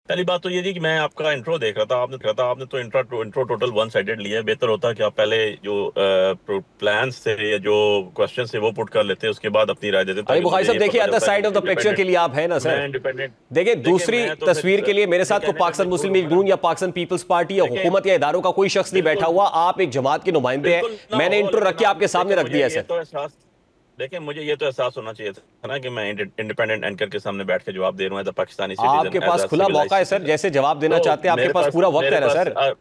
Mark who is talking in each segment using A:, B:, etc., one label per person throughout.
A: पहली बात तो ये थी कि मैं आपका इंट्रो देख रहा था, आपने तो इंट्रो टोटल वन साइडेड लिया है। बेहतर होता कि आप पहले जो प्लान्स थे या जो क्वेश्चन थे वो पुट कर लेते, उसके बाद अपनी राय देते,
B: अली
A: ताकि
B: बुखारी
A: मुझे
B: साहब
A: ये
B: देखिए,
A: पता
B: अदर
A: चलता कि
B: साइड ऑफ द पिक्चर के
A: इंडिपेंडेंट,
B: लिए आप है ना सर।
A: मैं इंडिपेंडेंट।
B: देखिए,
A: देखिए
B: दूसरी
A: मैं तो फिर
B: तस्वीर के लिए मेरे
A: मेरे
B: साथ कोई
A: कहने का
B: पाकिस्तान मुस्लिम
A: मजबूर
B: लीग
A: हूँ ना।
B: नून या पाकिस्तान पीपल्स पार्टी या
A: देखिए
B: हुकूमत या इदारों का कोई शख्स नहीं बैठा
A: बिल्कुल
B: हुआ, आप एक जमात के नुमाइंदे हैं।
A: बिल्कुल ना
B: मैंने
A: हो,
B: इंट्रो रख
A: लेकिन
B: के
A: आप
B: आपके सामने
A: देखिए,
B: रख
A: मुझे
B: दिया है
A: ये
B: सर।
A: तो एहसास, देखिए मुझे ये तो एहसास होना चाहिए था ना कि मैं इंडिपेंडेंट एंकर के सामने बैठ के जवाब दे रहा हूँ एज अ पाकिस्तानी सिटीजन,
B: आपके
A: एज
B: पास
A: अ
B: खुला
A: सिविलाइज्ड
B: मौका है सर,
A: सिटीजन।
B: जैसे जवाब देना
A: तो
B: चाहते हैं, आपके पास पूरा वक्त
A: मेरे
B: है ना
A: पास
B: सर।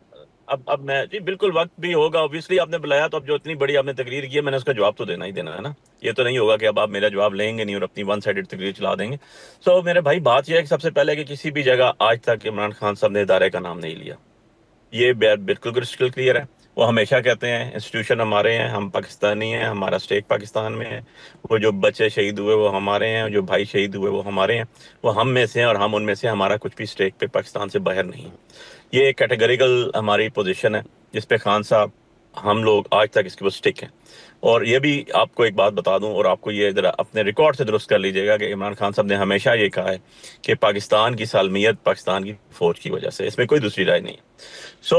A: अब मैं जी बिल्कुल वक्त भी होगा, ऑब्वियसली आपने बुलाया तो अब जो इतनी बड़ी आपने तकरीर की है, मैंने उसका जवाब तो देना ही देना है ना। ये तो नहीं होगा कि अब आप मेरा जवाब लेंगे नहीं और अपनी वन साइडेड तकरीर चला देंगे। सो मेरे भाई, बात यह है कि सबसे पहले कि किसी भी जगह आज तक इमरान खान साहब ने इदारे का नाम नहीं लिया। ये बिल्कुल क्रिस्टल क्लियर है। वो हमेशा कहते हैं इंस्टीट्यूशन हमारे हैं, हम पाकिस्तानी हैं, हमारा स्टेक पाकिस्तान में है। वो जो बच्चे शहीद हुए वो हमारे हैं, जो भाई शहीद हुए वो हमारे हैं। वो हम में से हैं और हम उनमें से, हमारा कुछ भी स्टेक पे पाकिस्तान से बाहर नहीं है। ये एक कैटेगरिकल हमारी पोजीशन है, जिस पे खान साहब, हम लोग आज तक इसके ऊपर स्टिक हैं। और ये भी आपको एक बात बता दूं, और आपको ये जरा अपने रिकॉर्ड से दुरुस्त कर लीजिएगा, कि इमरान खान साहब ने हमेशा ये कहा है कि पाकिस्तान की सालमियत पाकिस्तान की फौज की वजह से, इसमें कोई दूसरी राय नहीं है। सो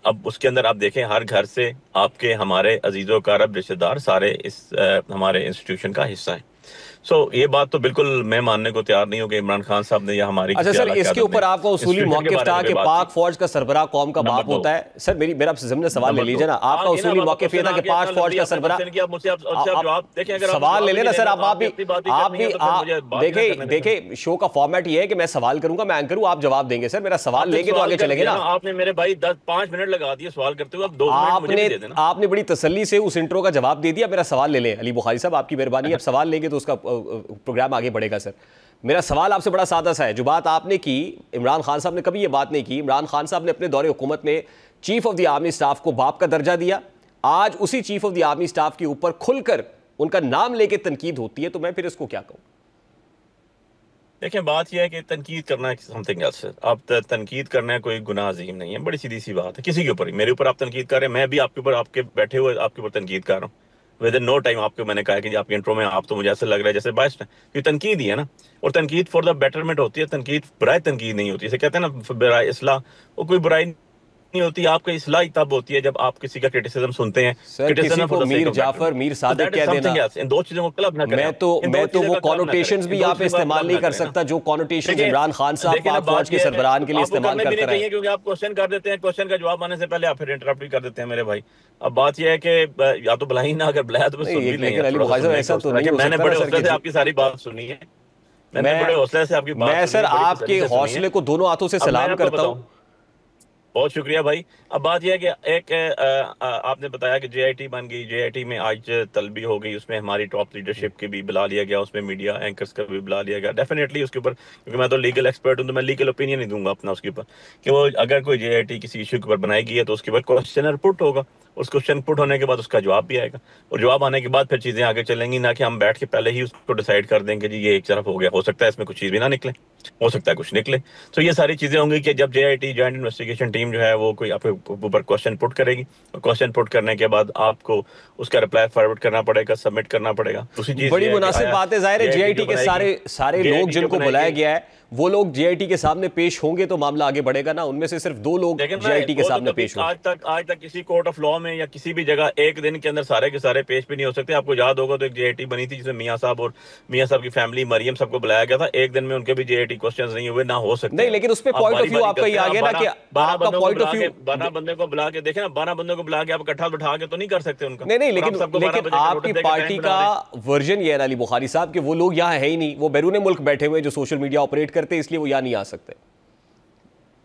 A: अब उसके अंदर आप देखें, हर घर से आपके हमारे अजीज़ों कारब रिश्तेदार सारे इस हमारे इंस्टीट्यूशन का हिस्सा है। ये बात तो बिल्कुल मैं मानने को तैयार नहीं हूं कि इमरान खान साहब ने या हमारी
B: अच्छा
A: किसी
B: सर,
A: आला
B: इसके
A: क़यादत ने
B: ऊपर आपका उसूली
A: इंस्टीट्यूशन के
B: मौक़िफ़
A: बारे
B: था
A: में कोई
B: कि
A: बात की।
B: पाक फौज का सरबराह कौम का
A: नंबर
B: बाप
A: दो,
B: होता है। सर मेरा आपसे ज़मीन सवाल ले
A: नंबर दो,
B: लीजिए ना,
A: आ
B: आपका
A: गए ना,
B: उसूली
A: अब आपका
B: मौक़िफ़ ये
A: क्वेश्चन
B: था
A: आ
B: कि
A: गया
B: पाक
A: ना,
B: फौज का
A: ऑलरेडी आपने
B: सरबराह।
A: क्वेश्चन किया मुझसे, अब उससे आप
B: आप
A: जवाब देखें। अगर आप
B: सवाल ले
A: जवाब ही
B: लेना
A: नहीं
B: सर।
A: देना
B: अब
A: तो
B: आप
A: आपने
B: भी
A: अपनी बात ही
B: आप
A: करनी है,
B: भी
A: तो फिर
B: आप
A: मुझे बात ही ना
B: देखिए
A: करने दें फिर।
B: देखिए, शो का फॉर्मेट ये है कि मैं सवाल करूंगा, मैं एंकर हूं, आप जवाब देंगे। सर मेरा सवाल
A: आपने
B: लेंगे तो
A: सवाल
B: आगे
A: कर
B: चलेंगे
A: दिया
B: ना।
A: ना आपने, मेरे भाई 10-5 मिनट लगा दिए सवाल करते हुए, अब 2 मिनट मुझे भी
B: आपने
A: दे देना।
B: आपने बड़ी तसल्ली से उस इंट्रो का जवाब दे दिया। मेरा सवाल ले लें अली बुखारी साहब, आपकी मेहरबानी। अब सवाल लेंगे तो उसका प्रोग्राम आगे बढ़ेगा। सर मेरा सवाल आपसे बड़ा सादा सा है। जो बात आपने की, इमरान खान साहब ने कभी ये बात नहीं की। इमरान खान साहब ने अपने दौरे हुकूमत में chief of the army staff को बाप का दर्जा दिया। आज उसी chief of the army staff के ऊपर खुलकर उनका नाम लेके तनकीद होती है, तो मैं फिर इसको क्या कहूं।
A: देखें, बात यह है कि तनकीद करना समथिंग एल्स है। आप तनकीद करना है कोई गुनाह अजीम नहीं है, बड़ी सीधी सी बात है। किसी के ऊपर ही, मेरे ऊपर आप तनकीद कर रहे हैं, मैं भी आपके ऊपर, आपके बैठे हुए आपके ऊपर तनकीद कर रहा हूँ। विद इन नो टाइम आपको मैंने कहा कि जी आपके इंट्रो में आप तो मुझे ऐसा लग रहा है जैसे बायस्ड है। ये तनकीद ही है ना। और तनकीद फॉर द बेटरमेंट होती है, तनकीद बुराई तनकीद नहीं होती। इसे कहते हैं ना बुराई इसलाह, वो कोई बुराई नहीं होती। आपकी इस्लाह तब होती है जब आप किसी का क्रिटिसिज्म सुनते हैं,
B: सर किसी
A: क्रिटिसिज्म
B: को
A: for the sake
B: Mir
A: of
B: Jafar,
A: betterment.
B: Mir
A: तो
B: सादिक
A: दैट इज
B: कह देना,
A: समथिंग एल्स। इन दो चीजों को क्लब ना करें
B: मैं
A: आप,
B: तो
A: इन दो
B: मैं तो
A: चीजों
B: वो
A: का क्लब ना करें,
B: कॉनोटेशंस
A: इन
B: भी
A: दो
B: यहाँ पे
A: चीजों का
B: इस्तेमाल
A: क्लब
B: नहीं
A: ना
B: कर
A: करें ना।
B: सकता जो कॉनोटेशंस
A: देखिए
B: इमरान खान साहब
A: देखिए ना,
B: पाक फौज
A: बात
B: के
A: यह है,
B: सरबराहान के लिए
A: आपको
B: इस्तेमाल
A: करना भी नहीं
B: करता रहा है।
A: चाहिए, क्योंकि आप क्वेश्चन कर देते हैं, क्वेश्चन का जवाब आने से पहले आप फिर इंटरप्ट भी कर देते हैं मेरे भाई। अब बात यह है कि या तो बुला ही ना, अगर बुलाया तो मैं
B: नहीं
A: सुन भी लें
B: लेकिन
A: यार,
B: अली
A: थोड़ा सा
B: बुखारी साहब,
A: सुनने का
B: ऐसा तो
A: हौसला
B: नहीं
A: रखें।
B: हो
A: मैंने
B: सकता ना
A: बड़े
B: सर
A: हौसले
B: कि
A: से आपकी सारी बात सुनी है, मैंने बड़े
B: मैं
A: हौसले से आपकी बात
B: मैं
A: सुनी
B: सर
A: है, बड़ी तसल्ली
B: आपके
A: से सुनी है।
B: हौसले को दोनों हाथों से
A: अब मैं
B: सलाम
A: आपको
B: करता
A: बताऊं,
B: हूँ।
A: बहुत शुक्रिया भाई। अब बात यह है कि एक आपने बताया कि जेआईटी बन गई, जेआईटी में आज तलबी हो गई, उसमें हमारी टॉप लीडरशिप की भी बुला लिया गया, उसमें मीडिया एंकर्स का भी बुला लिया गया। डेफिनेटली उसके ऊपर, क्योंकि मैं तो लीगल एक्सपर्ट हूं, तो मैं लीगल ओपिनियन ही दूंगा अपना उसके ऊपर, कि वो अगर कोई जेआईटी किसी इशू के ऊपर बनाई गई है तो उसके ऊपर क्वेश्चन पुट होगा। उस क्वेश्चन पुट होने के बाद उसका जवाब भी आएगा, और जवाब आने के बाद फिर चीजें आगे चलेंगी, ना कि हम बैठ के पहले ही उसको डिसाइड कर देंगे जी ये एक तरफ हो गया। हो सकता है इसमें कुछ चीज भी ना निकले, हो सकता है कुछ निकले। तो ये सारी चीजें होंगी कि जब जेआईटी जॉइंट इन्वेस्टिगेशन टीम जो है वो कोई आपके ऊपर क्वेश्चन पुट करेगी, और क्वेश्चन पुट करने के बाद आपको उसका रिप्लाई फॉरवर्ड करना पड़ेगा, सबमिट करना पड़ेगा। दूसरी चीज
B: बड़ी
A: ये है कि
B: मुनासिब
A: आया
B: बात है। जाहिर है
A: जेआईटी
B: जेआईटी
A: जो
B: के
A: बनाएगी,
B: सारे सारे लोग
A: जेआईटी जो
B: जिनको बुलाया
A: बनाएगी,
B: गया है वो लोग जेआईटी के सामने पेश होंगे तो मामला आगे बढ़ेगा ना। उनमें से सिर्फ 2 लोग
A: लेकिन मैं
B: जेआईटी के
A: वो तो
B: सामने
A: कभी
B: पेश हुए।
A: आज तक किसी कोर्ट ऑफ लॉ में या किसी भी जगह एक दिन के अंदर सारे के सारे पेश भी नहीं हो सकते। आपको याद होगा तो एक जेआईटी बनी थी जिसमें मियां साहब और मियां साहब की फैमिली मरियम सबको बुलाया गया था, एक दिन में उनके भी जेआईटी क्वेश्चंस नहीं हुए, ना हो सकते
B: नहीं
A: हैं।
B: लेकिन उस पे
A: आप
B: पॉइंट ऑफ
A: बारी
B: व्यू
A: बारी
B: आपका ये
A: करते हैं,
B: आ
A: आप
B: गया ना कि
A: बारह बारह
B: आपका
A: बंदों को
B: पॉइंट ऑफ
A: बुला
B: व्यू।
A: के 12 बंदे को बुला के देखे ना, 12 बंदों को बुला के आप इकट्ठा बिठा के तो नहीं कर सकते उनका।
B: नहीं नहीं
A: और आप
B: लेकिन
A: सबको 12
B: लेकिन
A: बजे का
B: आपकी
A: नोटिस देकर टाइम
B: पार्टी
A: बना
B: का
A: रहे हैं।
B: वर्जन ये है ना अली बुखारी साहब कि वो लोग यहाँ है ही नहीं, वो बैरून मुल्क बैठे हुए हैं जो सोशल मीडिया ऑपरेट करते हैं, इसलिए वो यहाँ नहीं आ सकते।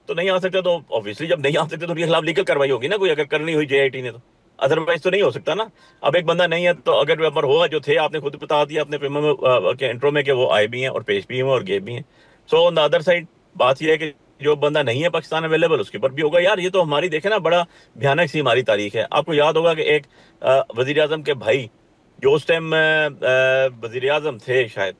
A: तो नहीं आ सकते तो ऑब्वियसली, जब नहीं आ सकते तो उनके खिलाफ लीगल कार्रवाई होगी ना, कोई अगर करनी हुई जेआईटी ने तो। अदरवाइज तो नहीं हो सकता ना। अब एक बंदा नहीं है तो अगर पेपर हुआ जो थे, आपने खुद बता दिया अपने के इंट्रो में कि वो आए भी हैं और पेश भी हैं और गए भी हैं। So on the other side बात यह है कि जो बंदा नहीं है पाकिस्तान अवेलेबल उसके ऊपर भी होगा। यार ये तो हमारी देखे ना, बड़ा भयानक सी हमारी तारीख है। आपको याद होगा कि एक वजीर आजम के भाई जो उस टाइम वजीर आजम थे शायद,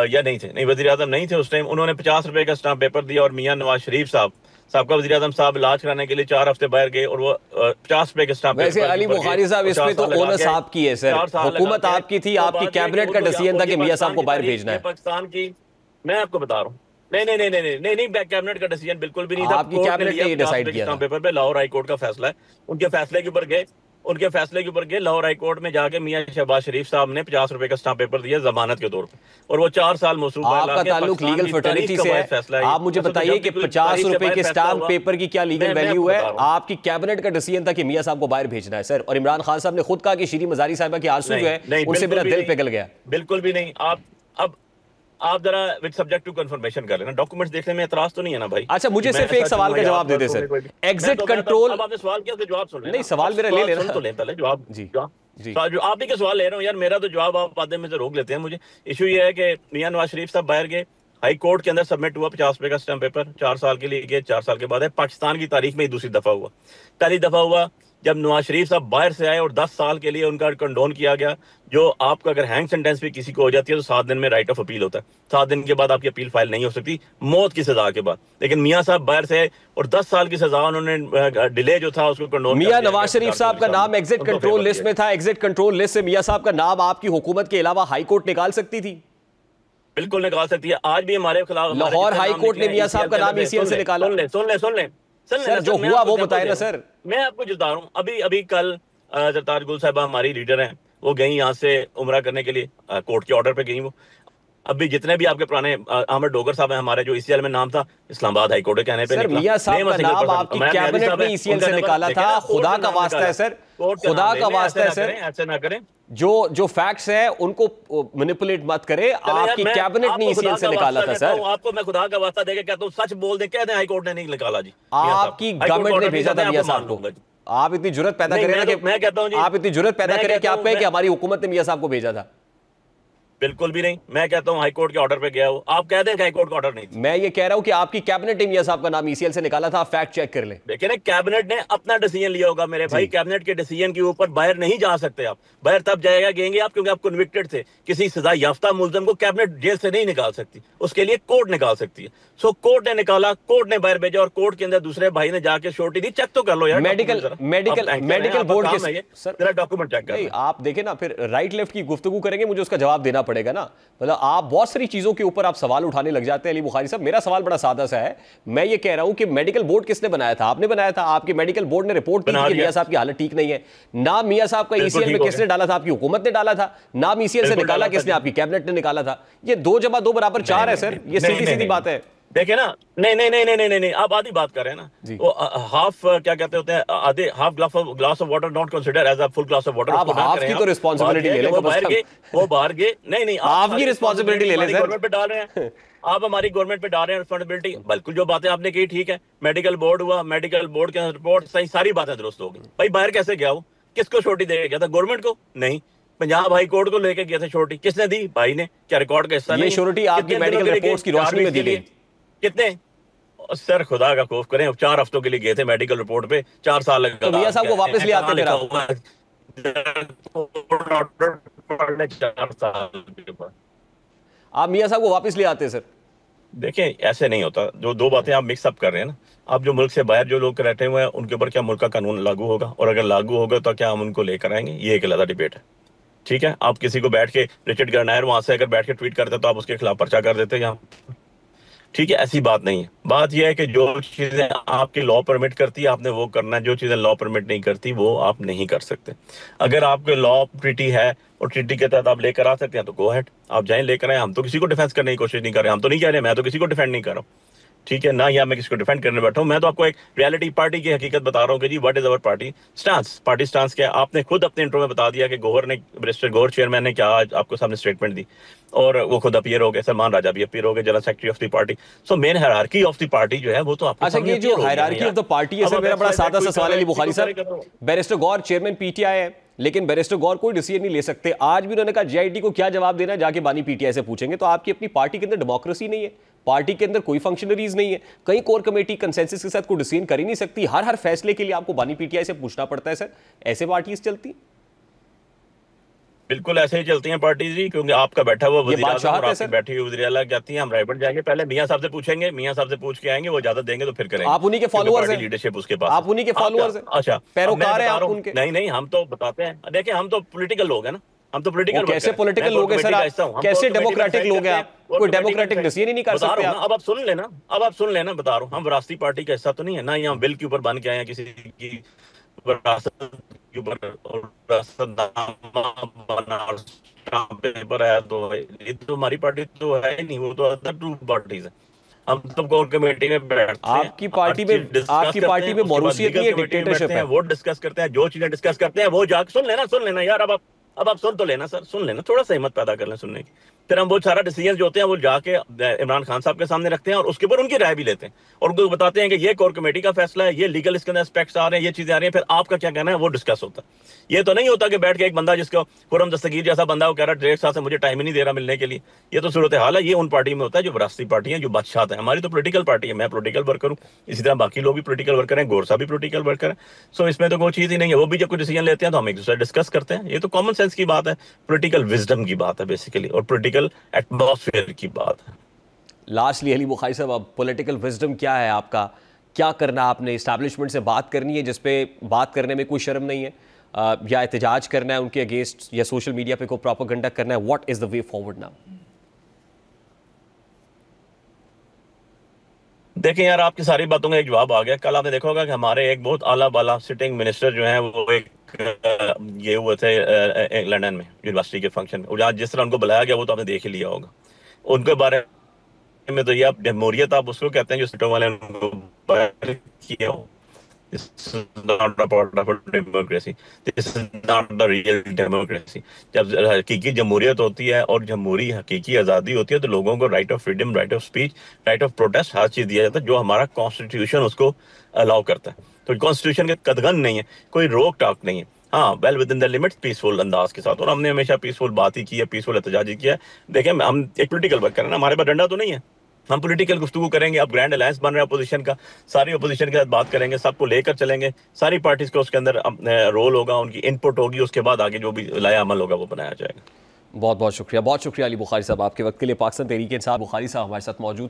A: या नहीं थे, नहीं वजीर आजम नहीं थे उस टाइम, उन्होंने 50 रुपए का स्टाम्प पेपर दिया और मियां नवाज शरीफ साहब, साहब वजीर आजम साहब इलाज कराने के लिए 4 हफ्ते बाहर गए और वो 50 रुपए के स्टाम्प
B: वैसे
A: पेपर के
B: अली
A: ऊपर गए
B: बुखारी साहब
A: और
B: इस
A: 4
B: पे तो
A: साल लगा
B: ओनस
A: के आए,
B: आपकी है सर,
A: 4 साल लगा
B: हुकूमत
A: के आए।
B: आपकी थी,
A: तो
B: आपकी
A: बात यह है कि
B: कैबिनेट का डिसीजन था
A: ये
B: कि मियां साहब
A: पाकिस्तान
B: को
A: की
B: बाहर
A: तारीख,
B: भेजना
A: ये
B: है।
A: पाकिस्तान की, मैं आपको बता रहा हूँ, नहीं नहीं नहीं नहीं नहीं नहीं नहीं, कैबिनेट का डिसीजन बिल्कुल भी नहीं था।
B: आपकी
A: कोर्ट ने
B: कैबिनेट
A: लिया
B: ने ये
A: 50
B: डिसाइड
A: रुपए के
B: किया था।
A: स्टाम्प पेपर पे, लाहौर हाई कोर्ट का फैसला है। उनके फैसले के ऊपर गए, उनके फैसले के ऊपर गए लाहौर हाई कोर्ट में जाके मियां शहबाज शरीफ साहब ने 50 रुपए का स्टाम्प पेपर दिया जमानत के तौर पे, और वो 4 साल मौसूल बाहर ला
B: आपका
A: के
B: ताल्लुक
A: पाकिस्तान
B: लीगल
A: की
B: फ्रेटर्निटी
A: तारीख का
B: से
A: बायस
B: है,
A: फैसला है।
B: आप मुझे बताइए कि 50 रुपए के स्टाम्प पेपर की क्या लीगल वैल्यू है? आपकी कैबिनेट का डिसीजन था कि मियां साहब को बाहर भेजना है सर, और इमरान खान साहब ने खुद कहा कि शीरी मजारी साहिबा के आंसू जो है उनसे मेरा दिल पिघल गया।
A: बिल्कुल भी नहीं। अब आप जरा विद सब्जेक्ट टू कंफर्मेशन कर लेना, डॉक्यूमेंट्स देखने में एतराज तो नहीं है ना भाई?
B: अच्छा, मुझे सिर्फ एक सवाल का जवाब दे दे सर। एग्जिट कंट्रोल,
A: अब आपने सवाल किया तो जवाब सुन लेना।
B: नहीं सवाल मेरा ले लेना,
A: सुन तो लें पहले जवाब
B: जी जी।
A: जो आप ही के सवाल ले रहा हूँ यार, मेरा तो जवाब आप आधे में से रोक लेते हैं मुझे। इशू ये है कि मियां नवाज शरीफ साहब बाहर गए, हाई कोर्ट के अंदर सबमिट हुआ 50 रुपए का स्टैम्प पेपर, 4 साल के लिए गए, 4 साल के बाद है। पाकिस्तान की तारीख में ही दूसरी दफा हुआ। पहली दफा हुआ जब नवाज शरीफ साहब बाहर से आए और 10 साल के लिए उनका कंडोन किया गया। जो आपका अगर हैंग सेंटेंस भी किसी को हो जाती है तो 7 दिन में राइट ऑफ अपील होता है, 7 दिन के बाद आपकी अपील फाइल नहीं हो सकती, मौत की सजा के बाद। लेकिन मियां साहब बाहर से आए और 10 साल की सजा उन्होंने डिले जो था उसको कंडोन।
B: मियां नवाज शरीफ साहब का नाम एग्जिट कंट्रोल लिस्ट में था, एग्जिट कंट्रोल लिस्ट से मियां साहब का नाम आपकी हुकूमत के अलावा हाई कोर्ट निकाल सकती थी?
A: बिल्कुल निकाल सकती है। आज भी हमारे खिलाफ
B: लाहौर हाई कोर्ट ने मियां साहब का नाम ईसीएल से निकाला।
A: सुन ले
B: सर, जो हुआ वो बताए ना सर।
A: मैं आपको बता रहा हूँ, अभी कल जरताज गुल साहबा हमारी लीडर हैं, वो गई यहाँ से उमरा करने के लिए, कोर्ट के ऑर्डर पे गई वो। अभी जितने भी आपके पुराने अहमद डोगर साहब हैं हमारे, जो ईसीएल में नाम था, इस्लामाबाद हाई कोर्ट के कहने पे
B: सर, मियां साहब का नाम आपकी कैबिनेट ने ईसीएल से निकाला था। खुदा का वास्ता है सर, खुदा का वास्ता है सर,
A: ऐसे ना करें।
B: जो फैक्ट्स है उनको मैनिपुलेट मत करें। आपकी कैबिनेट ने ईसीएल से निकाला था सर।
A: आपको मैं खुदा का वास्ता देके कहता हूँ, सच बोल दे, कह दें हाई कोर्ट ने नहीं निकाला जी।
B: आपकी गवर्नमेंट ने भेजा था मियां साहब को। आप इतनी जुर्रत पैदा करें ना कि
A: मैं कहता हूं,
B: आप इतनी जुर्रत पैदा करें कि आप कहें कि हमारी हुकूमत ने मियां साहब को भेजा था।
A: बिल्कुल भी नहीं। मैं कहता हूं हाई कोर्ट के ऑर्डर पे गया हो, आप कह दें कि हाई कोर्ट का ऑर्डर नहीं।
B: मैं ये कह रहा हूं कि आपकी कैबिनेट ने मियां साहब का नाम ईसीएल से निकाला था, फैक्ट चेक कर ले।
A: देखिए ना, कैबिनेट ने अपना डिसीजन लिया होगा मेरे भाई। कैबिनेट के डिसीजन के ऊपर बाहर नहीं जा सकते आप। बाहर तब जाएंगे आप क्योंकि आप कन्विक्टेड थे। किसी सजा याफ्ता मुलजम को कैबिनेट जेल से नहीं निकाल सकती, उसके लिए कोर्ट निकाल सकती है। सो कोर्ट ने निकाला, कोर्ट ने बाहर भेजा, और कोर्ट के अंदर दूसरे भाई ने जाके श्योरिटी दी। चेक तो कर लो यार,
B: मेडिकल बोर्ड के
A: सर डॉक्यूमेंट चेक कर।
B: आप देखें ना, फिर राइट लेफ्ट की गुफ्तगू करेंगे, मुझे उसका जवाब देना पड़ेगा ना। मतलब आप बहुत सारी चीजों के ऊपर आप सवाल उठाने लग जाते हैं अली बुखारी साहब। मेरा सवाल बड़ा सादा सा है। मैं ये कह रहा हूं कि मेडिकल बोर्ड किसने बनाया था? आपने बनाया था। आपके मेडिकल बोर्ड ने रिपोर्ट की कि मियां साहब की हालत ठीक नहीं है। नाम मियां साहब का ईसीएल में किसने डाला था? आपकी हुकूमत ने डाला था। नाम ईसीएल से निकाला किसने? आपकी कैबिनेट ने निकाला था। ये 2 + 2 = 4 है सर। ये सीधी सीधी बात है।
A: देखिए ना, नहीं नहीं नहीं नहीं नहीं नहीं, आप आधी बात कर रहे हैं ना। वो हाफ क्या कहते होते हैं, आधे half glass of water not consider as a full glass of water.
B: आप हाफ की तो रिस्पांसिबिलिटी ले लें।
A: वो बाहर गए। नहीं नहीं,
B: आप की रिस्पांसिबिलिटी ले लें सर।
A: गवर्नमेंट पे डाल रहे हैं आप, हमारी गवर्नमेंट पे डाल रहे हैं रिस्पांसिबिलिटी। बिल्कुल जो बातें आपने की ठीक है। मेडिकल बोर्ड हुआ, मेडिकल बोर्ड के रिपोर्ट सही, सारी बातें दुरुस्त हो गई। भाई बाहर कैसे गया वो? किसको छोटी दे गया था? गवर्नमेंट को नहीं, पंजाब हाई कोर्ट को लेके गया था छोटी। किसने दी? भाई ने। क्या रिकॉर्ड का हिस्सा नहीं?
B: ये श्योरिटी आपकी मेडिकल रिपोर्ट्स की रोशनी में दी गई।
A: कितने? सर खुदा का खौफ करें, 4 हफ्तों के लिए गए थे मेडिकल रिपोर्ट पे, 4 साल लगा।
B: तो मियां साहब को वापस ले आते मेरा।
A: 4 साल के बाद
B: आप मियां साहब को वापस ले आते सर।
A: देखें, ऐसे नहीं होता। जो 2 बातें आप मिक्स अप कर रहे हैं ना। आप जो मुल्क से बाहर जो लोग रहते हुए हैं उनके ऊपर क्या मुल्क का कानून लागू होगा, और अगर लागू होगा तो क्या हम उनको लेकर आएंगे? ये एक अलग डिबेट है। ठीक है, आप किसी को बैठ के रिचर्ड गर्नायर वहां से अगर बैठ के ट्वीट करते तो आप उसके खिलाफ पर्चा कर देते यहाँ। ठीक है, ऐसी बात नहीं है। बात यह है कि जो चीजें आपकी लॉ परमिट करती है आपने वो करना है, जो चीजें लॉ परमिट नहीं करती वो आप नहीं कर सकते। अगर आपके लॉ ट्रीटी है और ट्रीटी के तहत आप लेकर आ सकते हैं तो गो अहेड, आप जाएं लेकर आए। हम तो किसी को डिफेंस करने की कोशिश नहीं कर रहे, हम तो नहीं कह रहे, मैं तो किसी को डिफेंड नहीं कर रहा हूँ। ठीक है ना, या मैं किसी को डिफेंड करने बैठा हूं। मैं तो आपको एक रियलिटी पार्टी की हकीकत बता रहा हूं कि जी what is our party stance. Party stance क्या है? आपने खुद अपने इंट्रो में बता दिया कि बैरिस्टर गौहर चेयरमैन ने क्या आज आपको सामने स्टेटमेंट दी, और वो खुद अपीयर हो गए। सलमान राजा भी अपीयर हो गए, general secretary of the party. So main hierarchy of the party जो है वो तो आपके
B: अच्छा, ये जो हायरार्की ऑफ द पार्टी है सर, मेरा बड़ा सादा सा सवाल है अली बुखारी साहब। बैरिस्टर गौहर चेयरमैन पीटीआई है, लेकिन बैरिस्टर गौहर कोई डिसीजन नहीं ले सकते। आज भी उन्होंने कहा जीआईटी को क्या जवाब देना है जाके बानी पीटीआई से पूछेंगे। तो आपकी अपनी पार्टी के अंदर डेमोक्रेसी नहीं है, पार्टी के अंदर कोई फंक्शनरीज नहीं है, कहीं कोर कमेटी कंसेंसस के साथ कोई डिसीजन कर ही नहीं सकती। हर फैसले के लिए आपको बानी पीटीआई से पूछना पड़ता है। सर ऐसे पार्टीज चलती?
A: बिल्कुल ऐसे ही चलती हैं पार्टीज जी, क्योंकि आपका बैठा हुआ वज़ीर आज़म और आपकी
B: सर
A: बैठी हुई वज़ीर आला कहती हैं हम रायपुर जाएंगे, पहले मियां साहब से पूछेंगे, मियां साहब से पूछ के आएंगे, वो इजाजत देंगे तो फिर करेंगे।
B: आप उन्हीं के फॉलोअर्स हैं,
A: लीडरशिप उसके पास,
B: आप उन्हीं के फॉलोअर्स हैं।
A: अच्छा
B: पैरोकार हैं आप उनके?
A: नहीं नहीं, हम तो बताते हैं। देखिए हम तो पॉलिटिकल लोग हैं ना, हम तो पॉलिटिकल
B: कैसे पॉलिटिकल लोग हैं सर आप? कैसे डेमोक्रेटिक लोग हैं आप? कोई डेमोक्रेटिक डिसीजन ही नहीं कर सकते आप?
A: अब आप सुन लेना, बता रहा हूँ, हम विरासती पार्टी का हिस्सा तो नहीं है ना, यहाँ बिल के ऊपर बन के आए हैं किसी की विरासत के ऊपर, और विरासतनामा बना और स्टाम्प पेपर आया, तो ये तो हमारी पार्टी तो है ही नहीं, वो तो अदर टू पार्टीज है। हम तो कोर कमेटी में बैठते हैं,
B: आपकी पार्टी में मौरूसियत नहीं है, डिक्टेटरशिप है।
A: वो डिस्कस करते हैं, जो चीजें डिस्कस करते हैं वो जाके सुन लेना यार। अब आप सुन तो लेना सर, सुन लेना, थोड़ा सा हिम्मत पैदा कर लें सुनने की। फिर हम वो सारा डिसीजन जो होते हैं वो जाके इमरान खान साहब के सामने रखते हैं और उसके ऊपर उनकी राय भी लेते हैं, और उनको बताते हैं कि ये कोर कमेटी का फैसला है, ये लीगल इसके अंदर एस्पेक्ट्स आ रहे हैं, ये चीजें आ रही हैं, फिर आपका क्या कहना है वो डिस्कस होता है। ये तो नहीं होता कि बैठ के एक बंदा जिसको खुरम दस्तगीर जैसा बंदा वो कह रहा है 1.5 साल से मुझे टाइम ही नहीं दे रहा मिलने के लिए। ये तो सूरत हाल है, ये उन पार्टी में होता है जो विरासती पार्टी है, जो बादशाह है। हमारी तो पॉलिटिकल पार्टी है, मैं पॉलिटिकल वर्कर हूँ, इसी तरह बाकी लोग भी पॉलिटिकल वर्कर हैं, गोर साहब भी पॉलिटिकल वर्कर है। सो इसमें तो कोई चीज ही नहीं है, वो भी जब कोई डिसीजन लेते हैं तो हम एक दूसरे डिस्कस करते हैं। ये तो कॉमन सेंस की बात है, पॉलिटिकल विजडम की बात है बेसिकली, और पॉलिटिकल एटमॉस्फेयर की बात है।
B: लास्टली अली बुखारी साहब, अब पॉलिटिकल विजडम क्या है आपका? क्या करना आपने? इस्टेब्लिशमेंट से बात करनी है जिसपे बात करने में कोई शर्म नहीं है, या एहतजाज करना है उनके अगेंस्ट, या सोशल मीडिया पे कोई प्रोपेगेंडा करना है? What is the way forward now?
A: देखें यार, आपकी सारी बातों का एक जवाब आ गया। कल आपने देखा होगा कि हमारे एक बहुत आला बाला सिटिंग मिनिस्टर जो हैं वो एक ये हुए थे लंदन में यूनिवर्सिटी के फंक्शन में, और आज जिस तरह उनको बुलाया गया वो तो आपने देख ही लिया होगा। उनके बारे में तो ये आप जमहूरियत आप उसको कहते हैं जो सीटों वाले उनको बाहर किया हो। This is not a part of a democracy. This is not the real democracy. जब हकीकी जमहूरियत होती है और जमहूरी हकीकी आज़ादी होती है तो लोगों को right of freedom, right of speech, right of protest हर चीज़ दिया जाता है जो हमारा कॉन्स्टिट्यूशन उसको अलाउ करता है। तो कॉन्स्टिट्यूशन के कदगन नहीं है, कोई रोक टाक नहीं है। हाँ, well with in the limits, peaceful अंदाज के साथ, और हमने हमेशा पीसफुल बात ही की है, पीसफुल एहतजाज ही किया है। देखें, हम एक पोलिटिकल वर्क कर रहे हैं, हमारे पास डंडा तो नहीं है, हम पॉलिटिकल गुफ्तगू करेंगे। अब ग्रैंड अलायंस बन रहा है अपोजिशन का, सारी अपोजिशन के साथ बात करेंगे, सबको लेकर चलेंगे, सारी पार्टीज को उसके अंदर रोल होगा, उनकी इनपुट होगी, उसके बाद आगे जो भी लाया अमल होगा वो बनाया जाएगा।
B: बहुत बहुत शुक्रिया अली बुखारी साहब आपके वक्त के लिए। पाकिस्तान तहरीक इंसाफ बुखारी साहब हमारे साथ मौजूद थे।